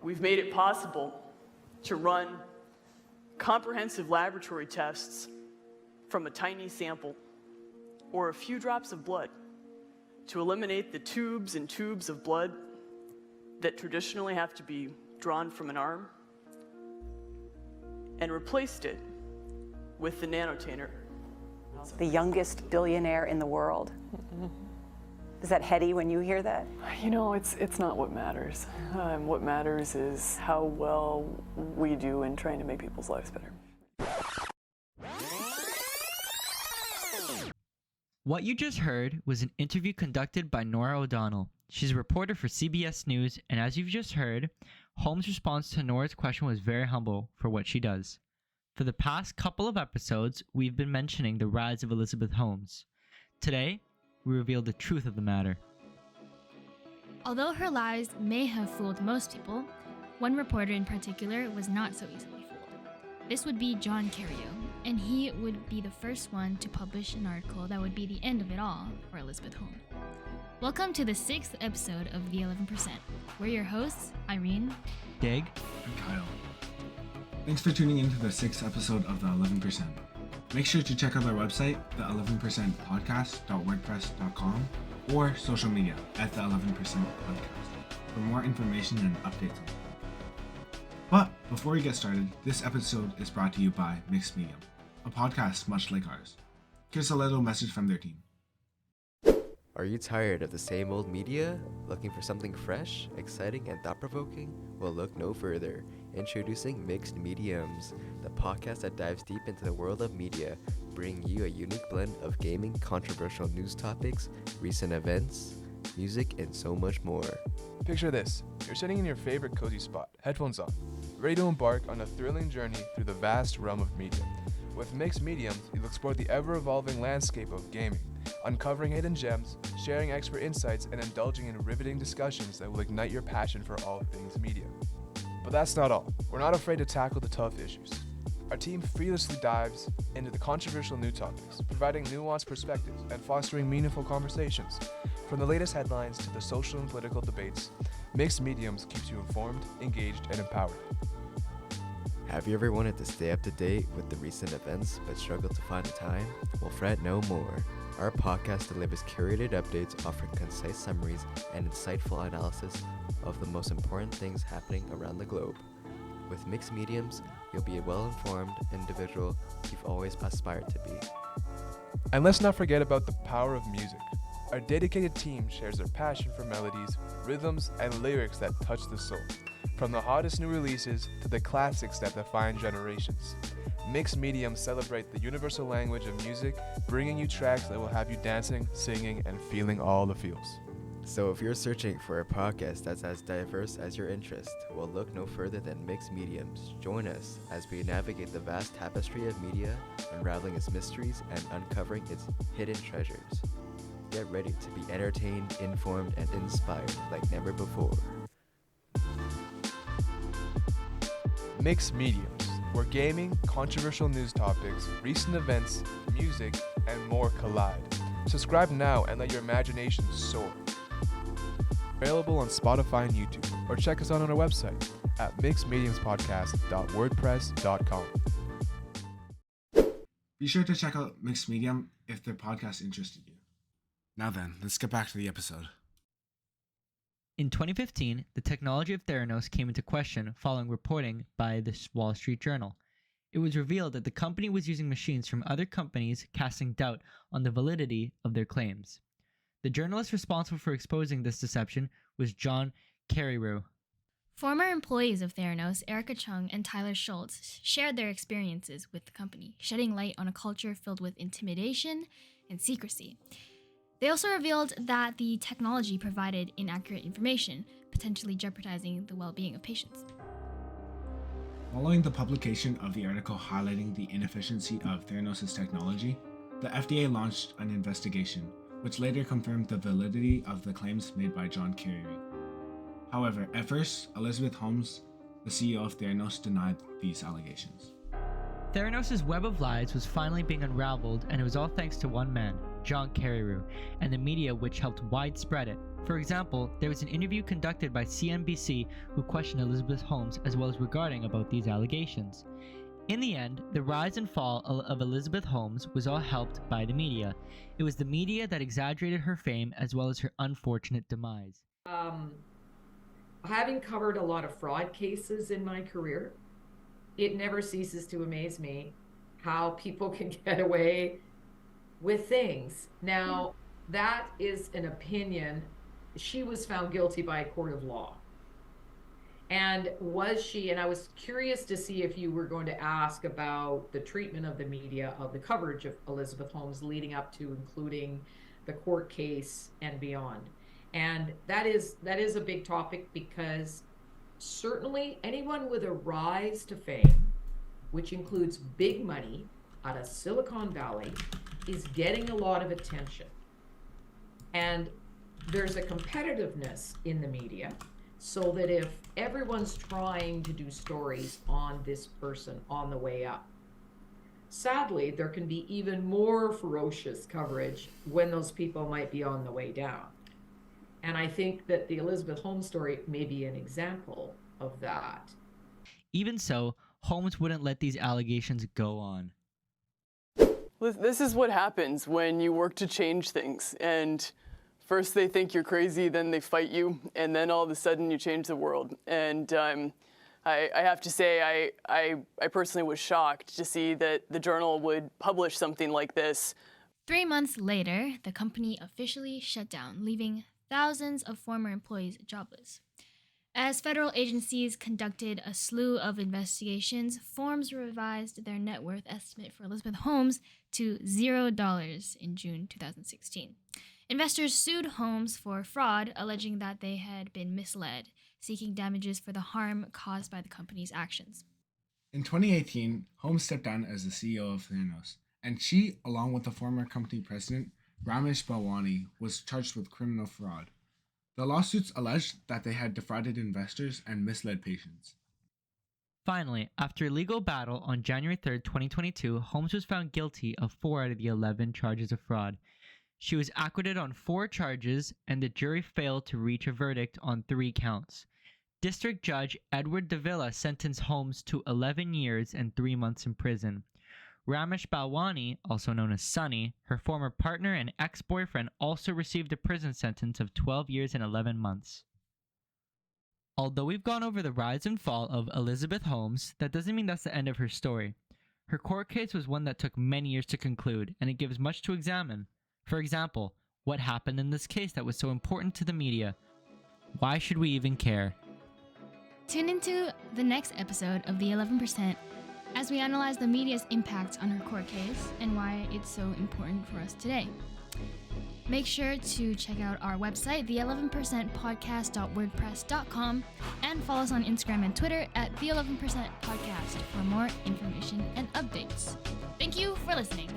we've made it possible to run comprehensive laboratory tests from a tiny sample or a few drops of blood to eliminate the tubes and tubes of blood that traditionally have to be drawn from an arm and replaced it with the nanotainer. The youngest billionaire in the world. Is that heady when you hear that? You know, it's not what matters. What matters is how well we do in trying to make people's lives better. What you just heard was an interview conducted by Nora O'Donnell. She's a reporter for CBS News, and as you've just heard, Holmes' response to Nora's question was very humble for what she does. For the past couple of episodes, we've been mentioning the rise of Elizabeth Holmes. Today, we reveal the truth of the matter. Although her lies may have fooled most people, one reporter in particular was not so easily fooled. This would be John Carreyrou, and he would be the first one to publish an article that would be the end of it all for Elizabeth Holmes. Welcome to the 6th episode of The 11%. We're your hosts, Irene, Dig, and Kyle. Thanks for tuning into the 6th episode of The 11%. Make sure to check out our website, the11percentpodcast.wordpress.com, or social media at The 11% Podcast for more information and updates on it. But before we get started, this episode is brought to you by Mixed Medium, a podcast much like ours. Here's a little message from their team. Are you tired of the same old media? Looking for something fresh, exciting, and thought-provoking? Well, look no further. Introducing Mixed Mediums, the podcast that dives deep into the world of media, bringing you a unique blend of gaming, controversial news topics, recent events, music, and so much more. Picture this. You're sitting in your favorite cozy spot, headphones on, ready to embark on a thrilling journey through the vast realm of media. With Mixed Mediums, you'll explore the ever-evolving landscape of gaming, uncovering hidden gems, sharing expert insights, and indulging in riveting discussions that will ignite your passion for all things media. But that's not all. We're not afraid to tackle the tough issues. Our team fearlessly dives into the controversial new topics, providing nuanced perspectives and fostering meaningful conversations. From the latest headlines to the social and political debates, Mixed Mediums keeps you informed, engaged, and empowered. Have you ever wanted to stay up to date with the recent events but struggled to find the time? Well, fret no more. Our podcast delivers curated updates offering concise summaries and insightful analysis of the most important things happening around the globe. With Mixed Mediums, you'll be a well-informed individual you've always aspired to be. And let's not forget about the power of music. Our dedicated team shares their passion for melodies, rhythms, and lyrics that touch the soul. From the hottest new releases to the classics that define generations. Mixed Mediums celebrate the universal language of music, bringing you tracks that will have you dancing, singing, and feeling all the feels. So if you're searching for a podcast that's as diverse as your interest, well, look no further than Mixed Mediums. Join us as we navigate the vast tapestry of media, unraveling its mysteries and uncovering its hidden treasures. Get ready to be entertained, informed, and inspired like never before. Mixed Mediums, where gaming, controversial news topics, recent events, music, and more collide. Subscribe now and let your imagination soar. Available on Spotify and YouTube, or check us out on our website at mixedmediumspodcast.wordpress.com. Be sure to check out Mixed Medium if their podcast interested you. Now then, let's get back to the episode. In 2015, the technology of Theranos came into question following reporting by the Wall Street Journal. It was revealed that the company was using machines from other companies, casting doubt on the validity of their claims. The journalist responsible for exposing this deception was John Carreyrou. Former employees of Theranos, Erica Chung and Tyler Schultz, shared their experiences with the company, shedding light on a culture filled with intimidation and secrecy. They also revealed that the technology provided inaccurate information, potentially jeopardizing the well-being of patients. Following the publication of the article highlighting the inefficiency of Theranos' technology, the FDA launched an investigation, which later confirmed the validity of the claims made by John Carreyrou. However, at first, Elizabeth Holmes, the CEO of Theranos, denied these allegations. Theranos' web of lies was finally being unraveled, and it was all thanks to one man, John Carreyrou, and the media which helped widespread it. For example, there was an interview conducted by CNBC who questioned Elizabeth Holmes as well as regarding about these allegations. In the end, the rise and fall of Elizabeth Holmes was all helped by the media. It was the media that exaggerated her fame as well as her unfortunate demise. Having covered a lot of fraud cases in my career, it never ceases to amaze me how people can get away with things. Now, that is an opinion. She was found guilty by a court of law. And was she, and I was curious to see if you were going to ask about the treatment of the media, of the coverage of Elizabeth Holmes leading up to including the court case and beyond. And that is a big topic, because certainly anyone with a rise to fame, which includes big money out of Silicon Valley, is getting a lot of attention. And there's a competitiveness in the media, so that if everyone's trying to do stories on this person on the way up, sadly, there can be even more ferocious coverage when those people might be on the way down. And I think that the Elizabeth Holmes story may be an example of that. Even so, Holmes wouldn't let these allegations go on. This is what happens when you work to change things, and first they think you're crazy, then they fight you, and then all of a sudden you change the world. And I have to say, I personally was shocked to see that the Journal would publish something like this. 3 months later, the company officially shut down, leaving thousands of former employees jobless. As federal agencies conducted a slew of investigations, Forbes revised their net worth estimate for Elizabeth Holmes to $0 in June 2016. Investors sued Holmes for fraud, alleging that they had been misled, seeking damages for the harm caused by the company's actions. In 2018, Holmes stepped down as the CEO of Theranos, and she, along with the former company president, Ramesh Balwani, was charged with criminal fraud. The lawsuits alleged that they had defrauded investors and misled patients. Finally, after a legal battle on January 3, 2022, Holmes was found guilty of 4 out of the 11 charges of fraud. She was acquitted on 4 charges, and the jury failed to reach a verdict on 3 counts. District Judge Edward Davila sentenced Holmes to 11 years and 3 months in prison. Ramesh Balwani, also known as Sunny, her former partner and ex-boyfriend, also received a prison sentence of 12 years and 11 months. Although we've gone over the rise and fall of Elizabeth Holmes, that doesn't mean that's the end of her story. Her court case was one that took many years to conclude, and it gives much to examine. For example, what happened in this case that was so important to the media? Why should we even care? Tune into the next episode of The 11% as we analyze the media's impact on her court case and why it's so important for us today. Make sure to check out our website, the11percentpodcast.wordpress.com, and follow us on Instagram and Twitter at The 11% Podcast for more information and updates. Thank you for listening.